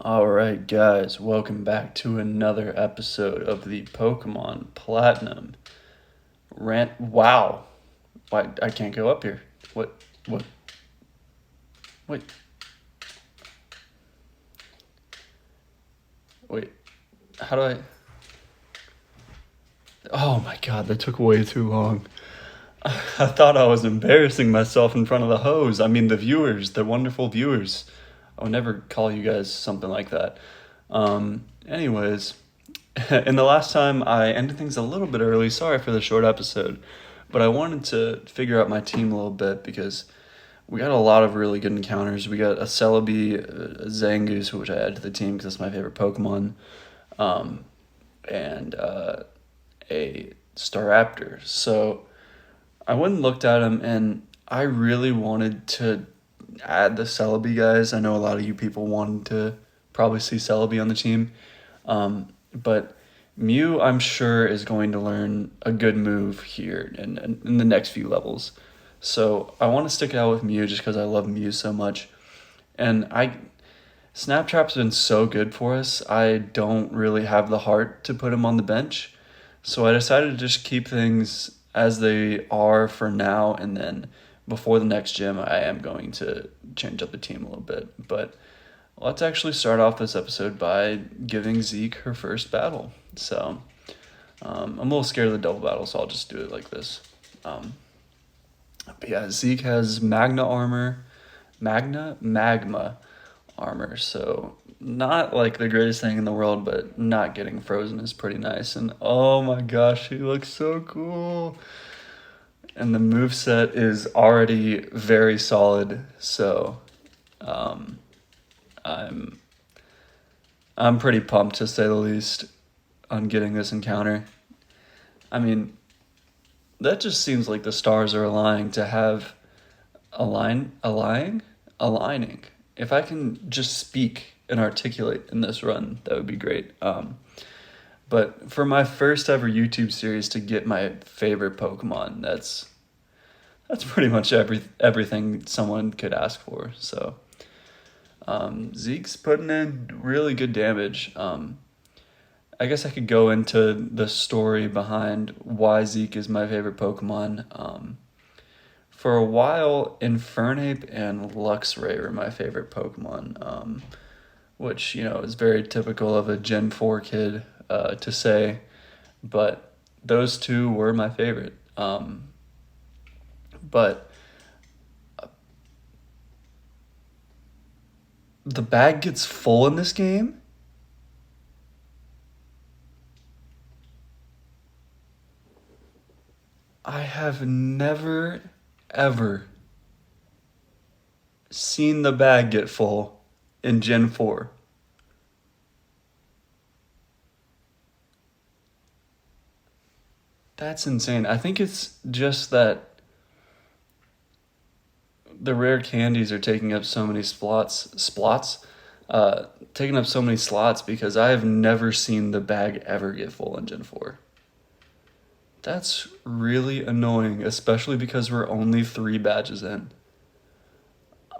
All right, guys, welcome back to another episode of the Pokemon Platinum rant. Wow, why I can't go up here? What? What? Wait, wait. How do I? Oh my God, that took way too long. I thought I was embarrassing myself in front of the hoes. I mean, the viewers, the wonderful viewers. I would never call you guys something like that. Anyways, in the last time I ended things a little bit early. Sorry for the short episode, but I wanted to figure out my team a little bit because we got a lot of really good encounters. We got a Celebi, a Zangoose, which I added to the team because that's my favorite Pokemon, and a Staraptor. So I went and looked at them, and I really wanted to add the Celebi guys. I know a lot of you people wanted to probably see Celebi on the team, but Mew, I'm sure, is going to learn a good move here in the next few levels. So I want to stick it out with Mew just because I love Mew so much. And Snap Trap's been so good for us, I don't really have the heart to put him on the bench. So I decided to just keep things as they are for now, and then before the next gym, I am going to change up the team a little bit. But let's actually start off this episode by giving Zeke her first battle. So I'm a little scared of the double battle, so I'll just do it like this. But yeah, Zeke has Magma armor. So not like the greatest thing in the world, but not getting frozen is pretty nice. And oh my gosh, he looks so cool. And the moveset is already very solid, so I'm pretty pumped, to say the least, on getting this encounter. I mean, that just seems like the stars are aligning to have aligning. If I can just speak and articulate in this run, that would be great. But for my first ever YouTube series to get my favorite Pokemon, that's pretty much everything someone could ask for. So Zeke's putting in really good damage. I guess I could go into the story behind why Zeke is my favorite Pokemon. For a while, Infernape and Luxray were my favorite Pokemon, which, is very typical of a Gen 4 kid to say, but those two were my favorite. But the bag gets full in this game? I have never, ever seen the bag get full in Gen 4. That's insane. I think it's just that the rare candies are taking up so many taking up so many slots because I have never seen the bag ever get full in Gen 4. That's really annoying, especially because we're only 3 badges in.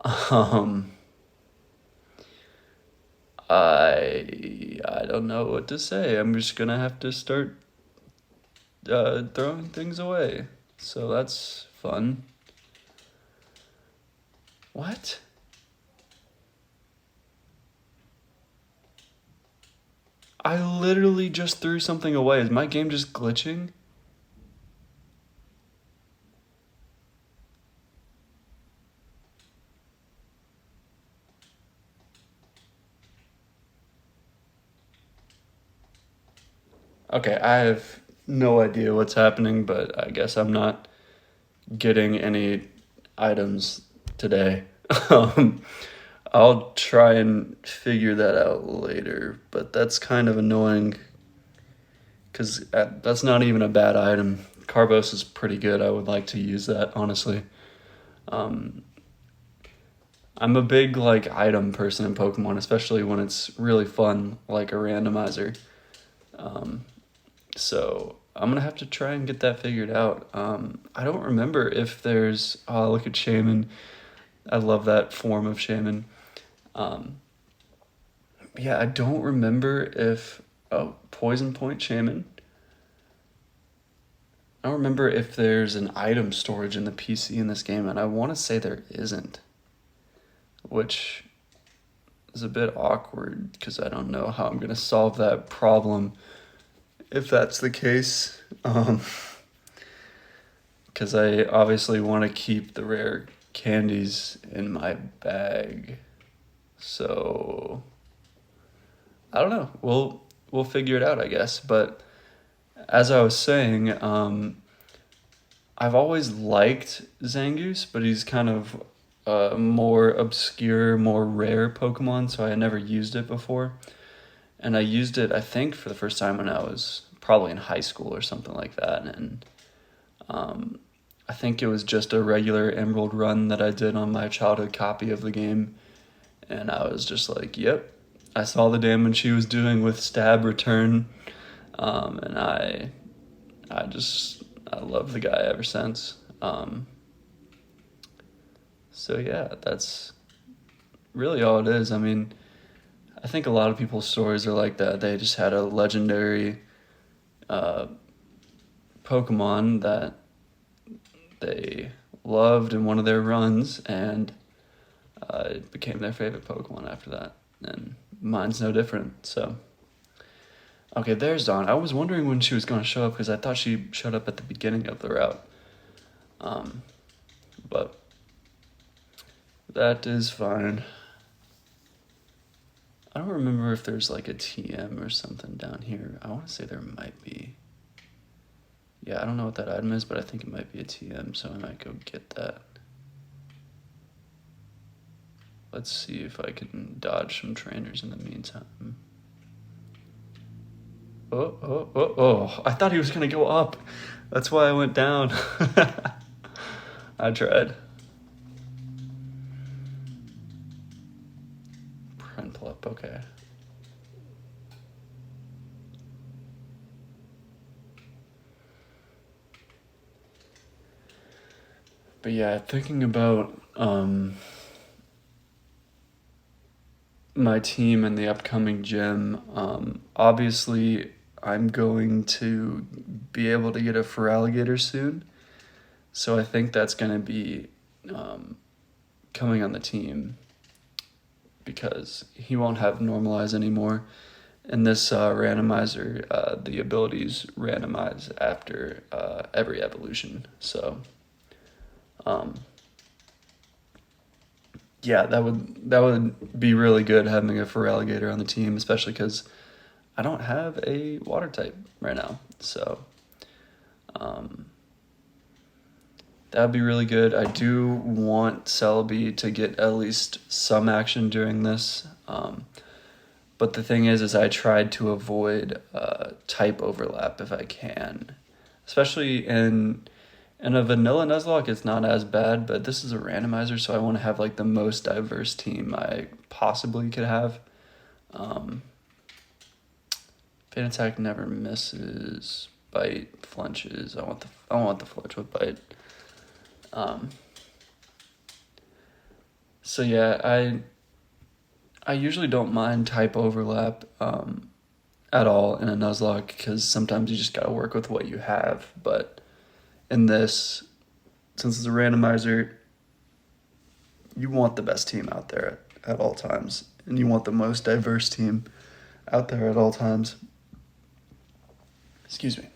I don't know what to say. I'm just gonna have to start throwing things away. So that's fun. What? I literally just threw something away. Is my game just glitching? Okay, I have no idea what's happening, but I guess I'm not getting any items today. I'll try and figure that out later, but that's kind of annoying because that's not even a bad item. Carbos is pretty good. I would like to use that, honestly. I'm a big item person in Pokemon, especially when it's really fun, like a randomizer. So I'm gonna have to try and get that figured out. I don't remember if there's. Oh, look at Shaman. I love that form of Shaman. Yeah, I don't remember if... Oh, Poison Point Shaman. I don't remember if there's an item storage in the PC in this game, and I want to say there isn't. Which is a bit awkward, because I don't know how I'm going to solve that problem if that's the case. Because I obviously want to keep the rare candies in my bag. So I don't know. We'll figure it out, I guess. But as I was saying, I've always liked Zangoose, but he's kind of a more obscure, more rare Pokemon, so I had never used it before. And I used it, I think, for the first time when I was probably in high school or something like that. And I think it was just a regular Emerald run that I did on my childhood copy of the game. And I was just like, yep, I saw the damage she was doing with stab return. And I love the guy ever since. So yeah, that's really all it is. I mean, I think a lot of people's stories are like that. They just had a legendary Pokemon that they loved in one of their runs, and it became their favorite Pokemon after that. And mine's no different, so... Okay, there's Dawn. I was wondering when she was going to show up, because I thought she showed up at the beginning of the route. But that is fine. I don't remember if there's like a TM or something down here. I want to say there might be. Yeah, I don't know what that item is, but I think it might be a TM, so I might go get that. Let's see if I can dodge some trainers in the meantime. Oh. I thought he was going to go up. That's why I went down. I tried. Prinplup, okay. But yeah, thinking about my team and the upcoming gym, obviously I'm going to be able to get a Feraligatr soon. So I think that's going to be coming on the team, because he won't have Normalize anymore. In this randomizer, the abilities randomize after every evolution. So, yeah, that would be really good having a Feraligatr on the team, especially because I don't have a water type right now. So, that would be really good. I do want Celebi to get at least some action during this. But the thing is I tried to avoid type overlap if I can. Especially in a vanilla Nuzlocke, it's not as bad, but this is a randomizer, so I want to have like the most diverse team I possibly could have. Pain Attack never misses. Bite flinches. I want the flinch with Bite. So yeah, I usually don't mind type overlap at all in a Nuzlocke, because sometimes you just gotta work with what you have. But in this, since it's a randomizer, you want the best team out there at all times, and you want the most diverse team out there at all times. Excuse me.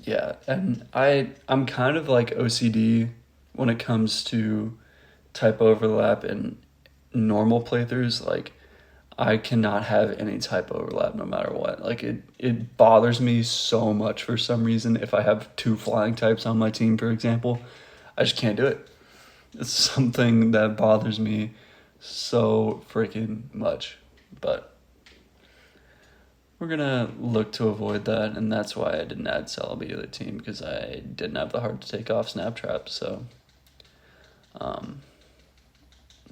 Yeah, and I'm kind of like OCD when it comes to type overlap in normal playthroughs. Like, I cannot have any type overlap no matter what. Like, it bothers me so much for some reason. If I have two flying types on my team, for example, I just can't do it. It's something that bothers me so freaking much. But we're gonna look to avoid that, and that's why I didn't add Celebi to the team, because I didn't have the heart to take off Snap Trap. So,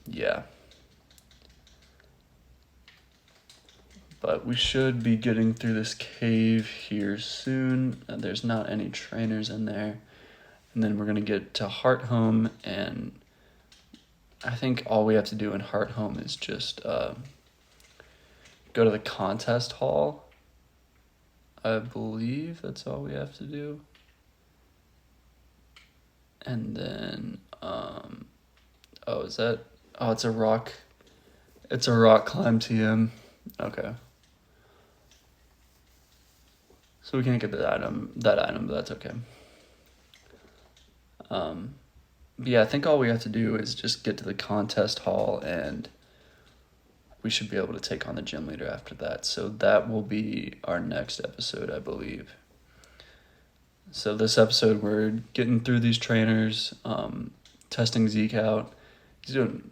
yeah. But we should be getting through this cave here soon. There's not any trainers in there. And then we're going to get to Heart Home, and I think all we have to do in Heart Home is just go to the contest hall. I believe that's all we have to do. And then, it's a rock. It's a rock climb TM. Okay. So we can't get that item, but that's okay. But yeah, I think all we have to do is just get to the contest hall, and we should be able to take on the gym leader after that. So that will be our next episode, I believe. So this episode, we're getting through these trainers, testing Zeke out.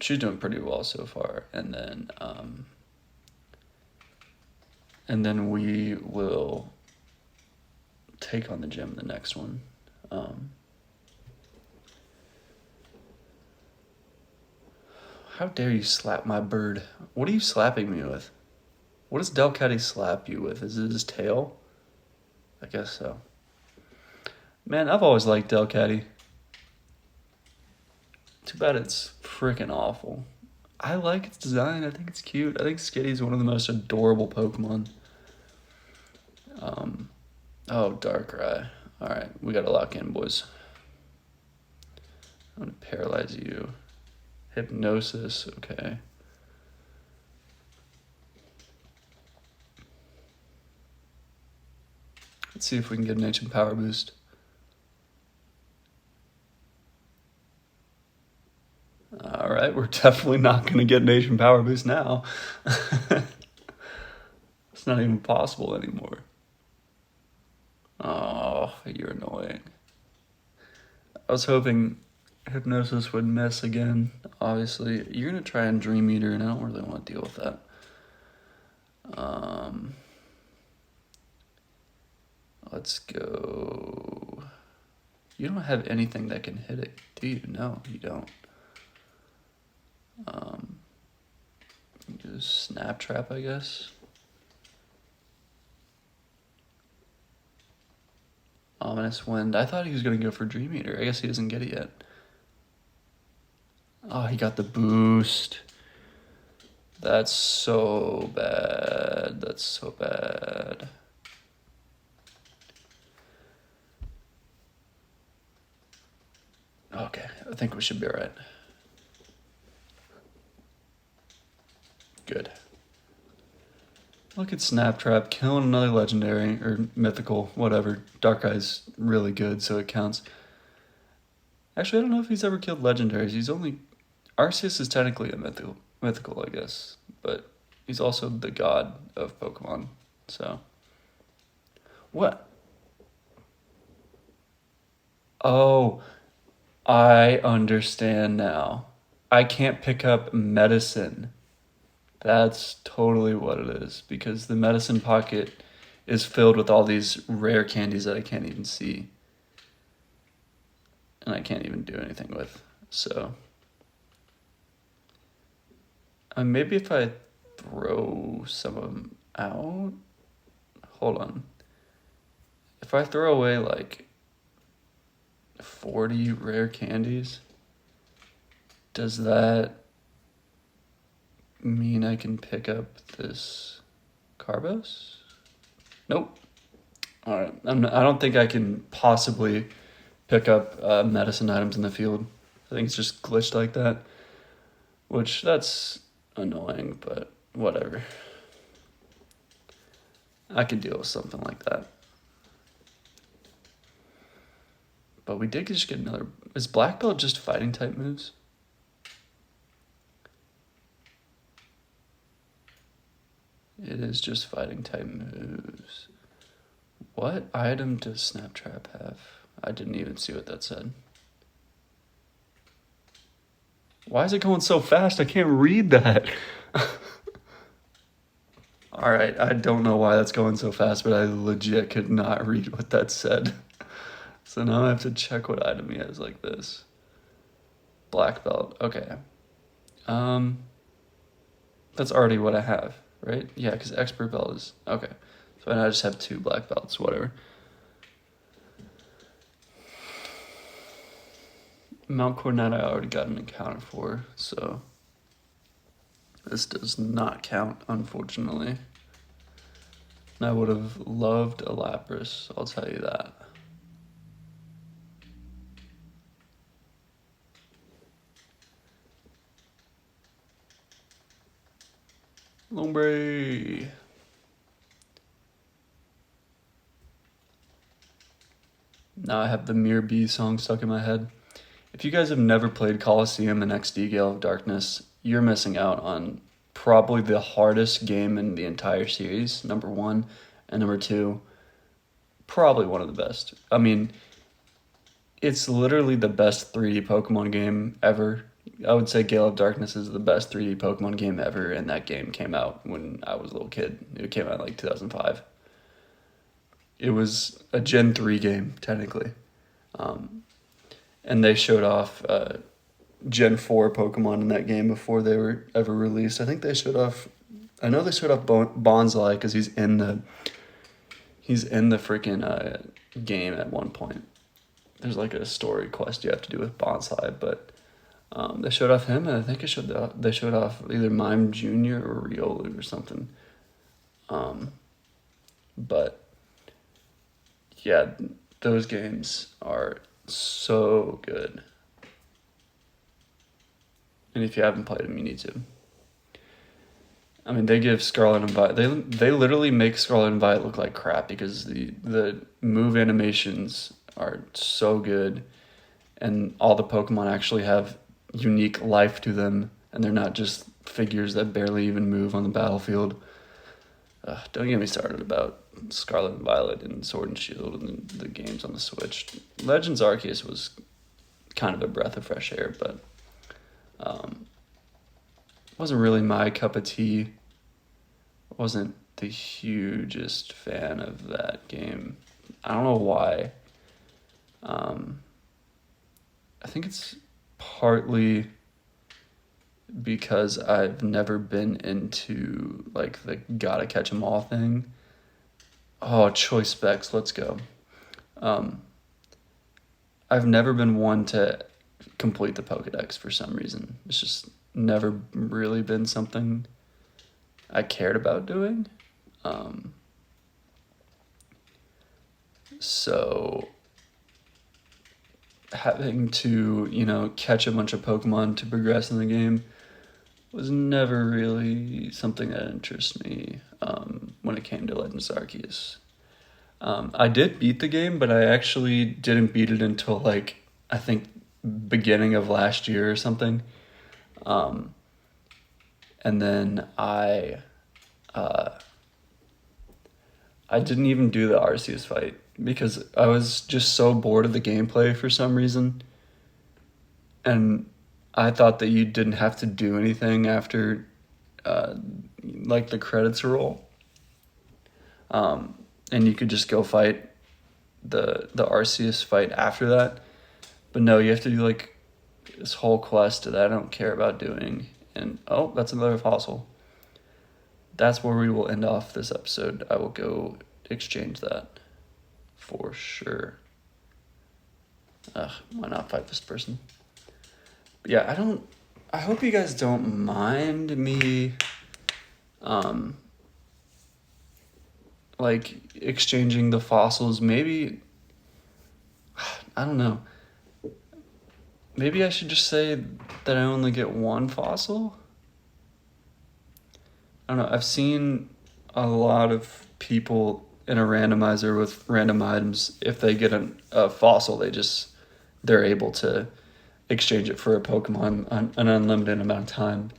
She's doing pretty well so far, and then we will take on the gym the next one. How dare you slap my bird? What are you slapping me with? What does Delcatty slap you with? Is it his tail? I guess so. Man, I've always liked Delcatty. Too bad it's freaking awful. I like its design. I think it's cute. I think Skitty's one of the most adorable Pokemon. Darkrai. Alright, we gotta lock in, boys. I'm gonna paralyze you. Hypnosis, okay. Let's see if we can get an ancient power boost. Alright, we're definitely not going to get an ancient power boost now. It's not even possible anymore. Oh, you're annoying. I was hoping Hypnosis would miss again. Obviously, you're going to try and Dream Eater, and I don't really want to deal with that. Let's go. You don't have anything that can hit it, do you? No, you don't. Just Snap Trap, I guess. Ominous Wind. I thought he was going to go for Dream Eater. I guess he doesn't get it yet. Oh, he got the boost. That's so bad. That's so bad. Okay, I think we should be alright. Good. Look at Snap Trap killing another legendary or mythical, whatever. Darkrei's really good, so it counts. Actually, I don't know if he's ever killed legendaries. He's only Arceus is technically a mythical, I guess, but he's also the god of Pokemon. So what? Oh, I understand now. I can't pick up medicine. That's totally what it is, because the medicine pocket is filled with all these rare candies that I can't even see. And I can't even do anything with. So maybe if I throw some of them out. Hold on. If I throw away like 40 rare candies, does that mean I can pick up this Carbos? Nope. All right. I don't think I can possibly pick up medicine items in the field. I think it's just glitched like that, which that's annoying, but whatever. I can deal with something like that. But we did just get another... Is Black Belt just fighting type moves? It is just fighting type moves. What item does Snap Trap have? I didn't even see what that said. Why is it going so fast? I can't read that. Alright, I don't know why that's going so fast, but I legit could not read what that said. So now I have to check what item he has like this. Black Belt, okay. That's already what I have, right? Yeah, because Expert Belt is... Okay. So now I just have 2 Black Belts, whatever. Mount Coronet I already got an encounter for, so this does not count, unfortunately. And I would have loved a Lapras, I'll tell you that. Lombre. Now I have the Mirror B song stuck in my head. If you guys have never played Coliseum and XD Gale of Darkness, you're missing out on probably the hardest game in the entire series, number one. And number two, probably one of the best. I mean, it's literally the best 3D Pokemon game ever. I would say Gale of Darkness is the best 3D Pokemon game ever, and that game came out when I was a little kid. It came out in like 2005. It was a Gen 3 game, technically. And they showed off Gen 4 Pokemon in that game before they were ever released. I think they showed off... I know they showed off Bonsai because he's in the freaking game at one point. There's like a story quest you have to do with Bonsai, but they showed off him, and I think they showed off either Mime Jr. or Riolu or something. But yeah, those games are so good. And if you haven't played them, you need to. I mean, they give Scarlet and Violet... They literally make Scarlet and Violet look like crap because the move animations are so good, and all the Pokemon actually have unique life to them, and they're not just figures that barely even move on the battlefield. Don't get me started about Scarlet and Violet and Sword and Shield and the games on the Switch. Legends Arceus was kind of a breath of fresh air, but wasn't really my cup of tea. Wasn't the hugest fan of that game. I don't know why. I think it's partly because I've never been into like the gotta catch 'em all thing. Oh, choice specs, let's go. I've never been one to complete the Pokedex for some reason. It's just never really been something I cared about doing. So having to, catch a bunch of Pokemon to progress in the game was never really something that interests me when it came to Legends Arceus. I did beat the game, but I actually didn't beat it until, I think beginning of last year or something. And then I didn't even do the Arceus fight because I was just so bored of the gameplay for some reason. And I thought that you didn't have to do anything after, the credits roll. And you could just go fight the Arceus fight after that. But no, you have to do, this whole quest that I don't care about doing. And, oh, that's another fossil. That's where we will end off this episode. I will go exchange that for sure. Why not fight this person? But yeah, I hope you guys don't mind me, exchanging the fossils. Maybe, I don't know. Maybe I should just say that I only get one fossil? I don't know. I've seen a lot of people in a randomizer with random items. If they get a fossil, they're able to exchange it for a Pokemon an unlimited amount of time.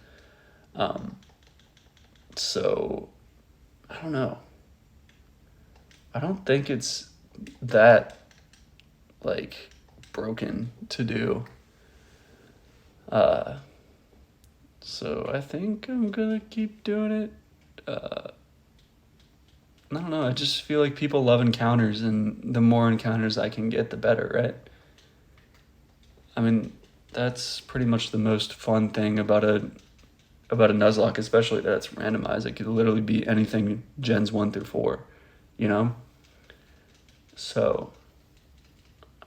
So, I don't know. I don't think it's that, broken to do. So I think I'm gonna keep doing it. I don't know, I just feel like people love encounters, and the more encounters I can get, the better, right? I mean, that's pretty much the most fun thing about a Nuzlocke, especially that it's randomized. It could literally be anything gens 1 through 4, So,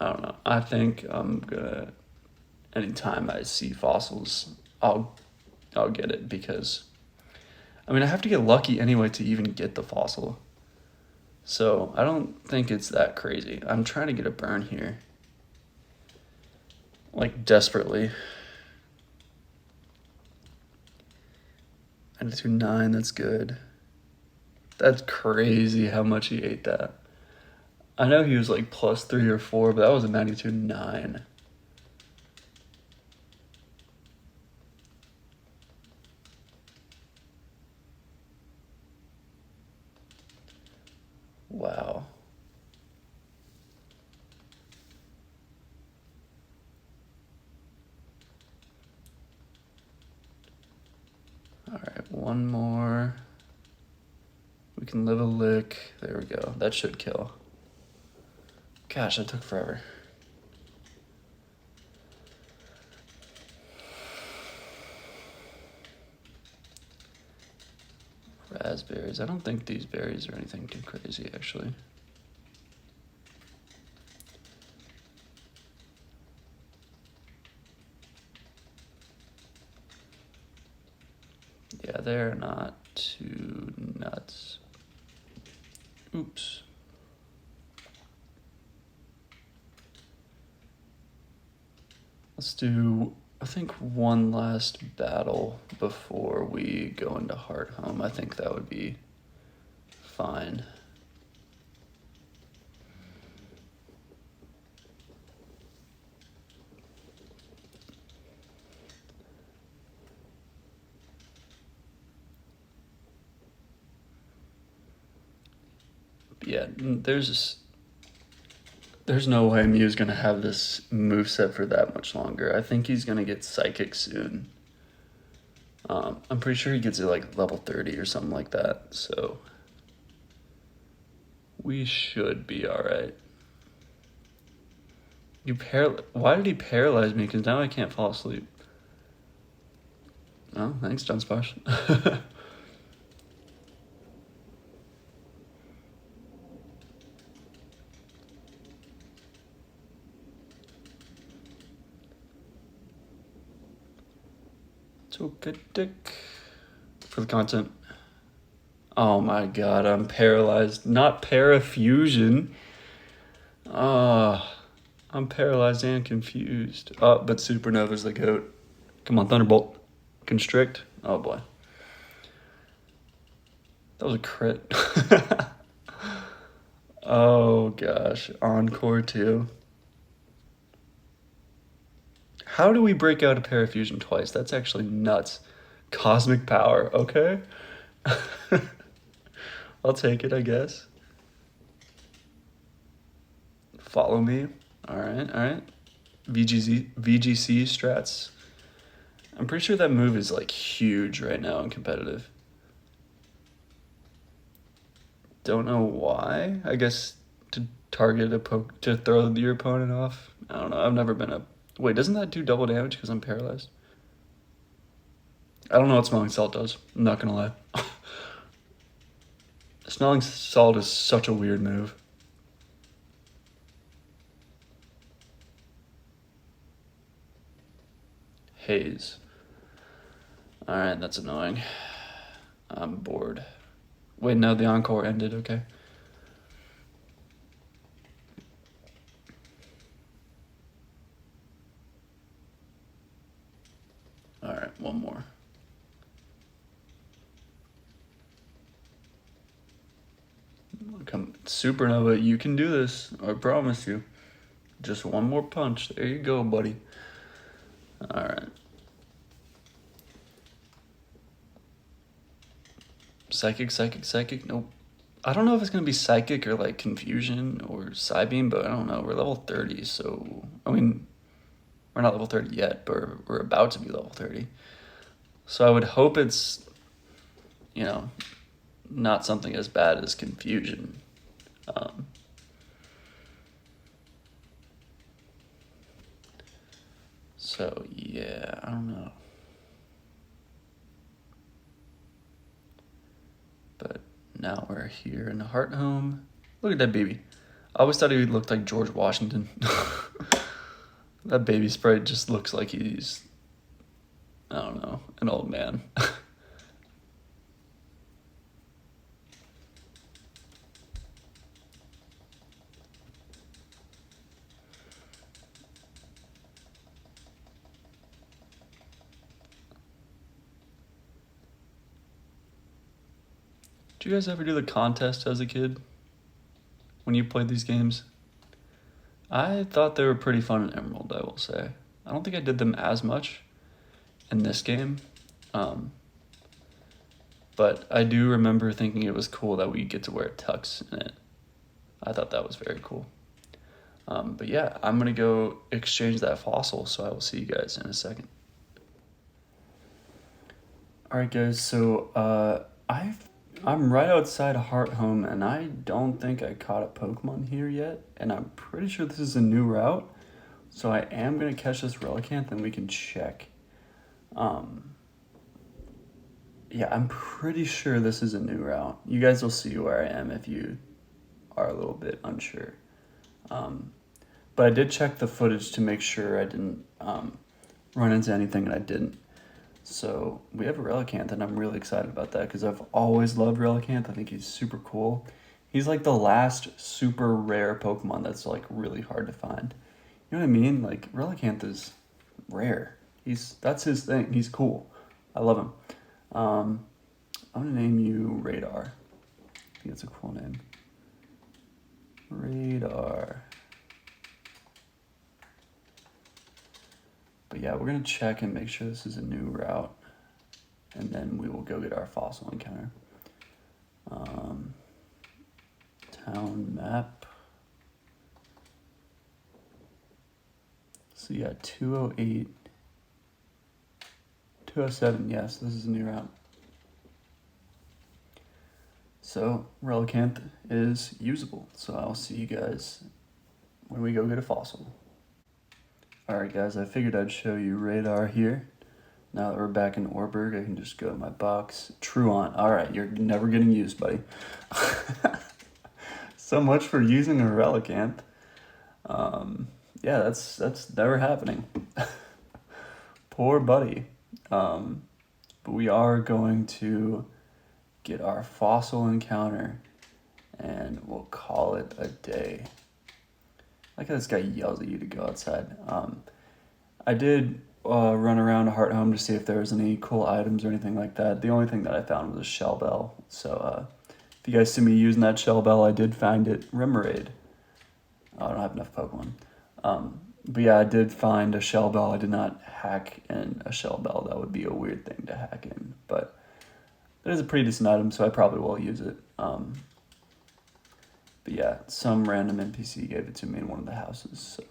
I don't know. I think I'm gonna anytime I see fossils, I'll get it because, I mean, I have to get lucky anyway to even get the fossil. So I don't think it's that crazy. I'm trying to get a burn here. Like, desperately. 92.9, that's good. That's crazy how much he ate that. I know he was like plus 3 or 4, but that was a 92.9. Wow. All right, one more. We can live a lick. There we go. That should kill. Gosh, that took forever. Raspberries. I don't think these berries are anything too crazy, actually. Yeah, they're not too nuts. Oops. Let's do, I think, one last battle before we go into Heart Home. I think that would be fine. Yeah, there's no way Mew's gonna have this moveset for that much longer. I think he's gonna get Psychic soon. I'm pretty sure he gets it like level 30 or something like that, so we should be alright. Why did he paralyze me? Because now I can't fall asleep. Oh, thanks, John Splash. Dick for the content. Oh my god, I'm paralyzed. Not parafusion. I'm paralyzed and confused. Oh, but Supernova's the GOAT. Come on, Thunderbolt. Constrict. Oh boy. That was a crit. Oh gosh. Encore too. How do we break out a parafusion twice? That's actually nuts. Cosmic power. Okay. I'll take it, I guess. Follow me. All right. VGC strats. I'm pretty sure that move is like huge right now in competitive. Don't know why. I guess to target to throw your opponent off. I don't know. I've never been a. Wait, doesn't that do double damage because I'm paralyzed? I don't know what Smelling Salt does. I'm not gonna lie. Smelling Salt is such a weird move. Haze. Alright, that's annoying. I'm bored. Wait, no, the Encore ended, okay. Alright, one more. Come, Supernova, you can do this. I promise you. Just one more punch. There you go, buddy. Alright. Psychic. Nope. I don't know if it's going to be Psychic or like Confusion or Psybeam, but I don't know. We're level 30, so... I mean, we're not level 30 yet, but we're about to be level 30. So I would hope it's, you know, not something as bad as Confusion. So, yeah, I don't know. But now we're here in the Heart Home. Look at that baby. I always thought he looked like George Washington. That baby sprite just looks like he's, I don't know, an old man. Did you guys ever do the contest as a kid when you played these games? I thought they were pretty fun in Emerald, I will say. I don't think I did them as much in this game. But I do remember thinking it was cool that we get to wear tux in it. I thought that was very cool. But yeah, I'm going to go exchange that fossil, so I will see you guys in a second. Alright guys, so I'm right outside Heart Home, and I don't think I caught a Pokemon here yet, and I'm pretty sure this is a new route, so I am going to catch this Relicanth, and we can check. Yeah, I'm pretty sure this is a new route. You guys will see where I am if you are a little bit unsure. But I did check the footage to make sure I didn't run into anything, and I didn't. So we have a Relicanth, and I'm really excited about that because I've always loved Relicanth. I think he's super cool. He's like the last super rare Pokemon that's like really hard to find. You know what I mean? Like Relicanth is rare. That's his thing. He's cool. I love him. I'm gonna name you Radar. I think it's a cool name. Radar. But yeah, we're gonna check and make sure this is a new route, and then we will go get our fossil encounter. Town map. So yeah, 208, 207, yes, this is a new route. So Relicanth is usable, so I'll see you guys when we go get a fossil. Alright guys, I figured I'd show you Radar here. Now that we're back in Orberg, I can just go to my box. Truant, alright, you're never getting used, buddy. So much for using a Relicanth. Yeah, that's never happening. Poor buddy. But we are going to get our fossil encounter, and we'll call it a day. Like how this guy yells at you to go outside. I did run around Heart Home to see if there was any cool items or anything like that. The only thing that I found was a shell bell. So if you guys see me using that shell bell, I did find it. Remoraid. I don't have enough Pokemon. But yeah, I did find a shell bell. I did not hack in a shell bell. That would be a weird thing to hack in. But it is a pretty decent item, so I probably will use it. But yeah, some random NPC gave it to me in one of the houses, so.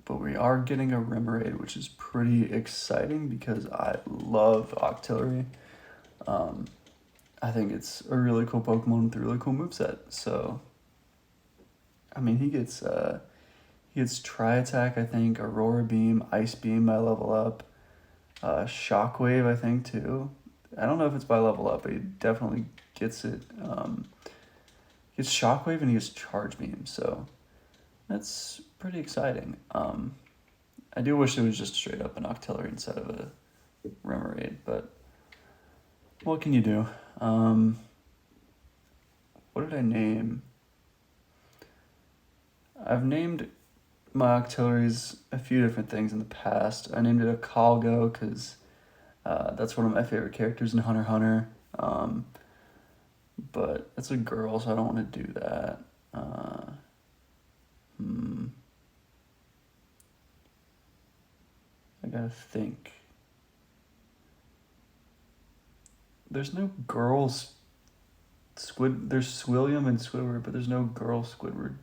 But we are getting a Remoraid, which is pretty exciting because I love Octillery. I think it's a really cool Pokemon with a really cool moveset, so. I mean, he gets Tri-Attack, I think, Aurora Beam, Ice Beam by level up, Shockwave, I think, too. I don't know if it's by level up, but he definitely gets it. He gets Shockwave and he gets Charge Beam, so that's pretty exciting. I do wish it was just straight up an Octillery instead of a Remoraid, but what can you do? What did I name? I've named my Octilleries a few different things in the past. I named it a Calgo because that's one of my favorite characters in Hunter x Hunter. But it's a girl, so I don't want to do that. I gotta think. There's no girls there's Swilliam and Squidward, but there's no girl Squidward.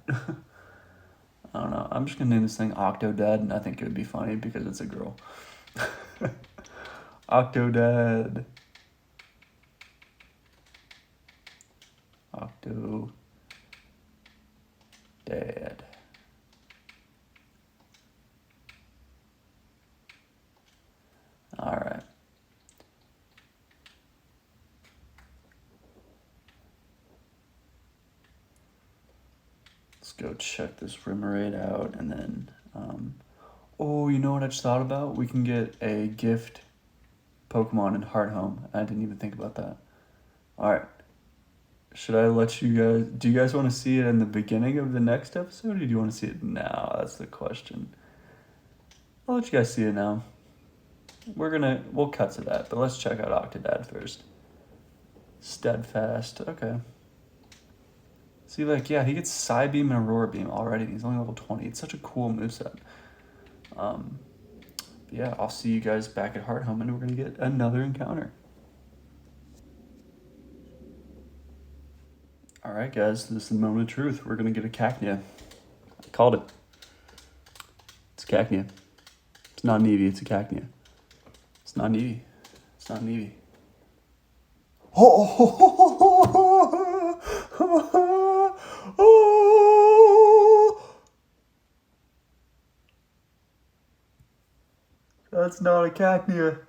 I don't know. I'm just gonna name this thing Octodad, and I think it would be funny because it's a girl. Octodad. Octodad. Alright. Let's go check this Remoraid out, and then, oh, you know what I just thought about? We can get a gift Pokemon in Heart Home. I didn't even think about that. Alright. Should I let you guys... Do you guys want to see it in the beginning of the next episode, or do you want to see it now? That's the question. I'll let you guys see it now. We'll cut to that, but let's check out Octodad first. Steadfast, okay. See, like, yeah, he gets Psybeam and Aurora Beam already, and he's only level 20. It's such a cool moveset. Yeah, I'll see you guys back at Heart Home, and we're going to get another encounter. Alright, guys, this is the moment of truth. We're going to get a Cacnea. I called it. It's Cacnea. It's not an Eevee, it's a Cacnea. It's not an Eevee. It's not an Eevee. That's not a Cacnea.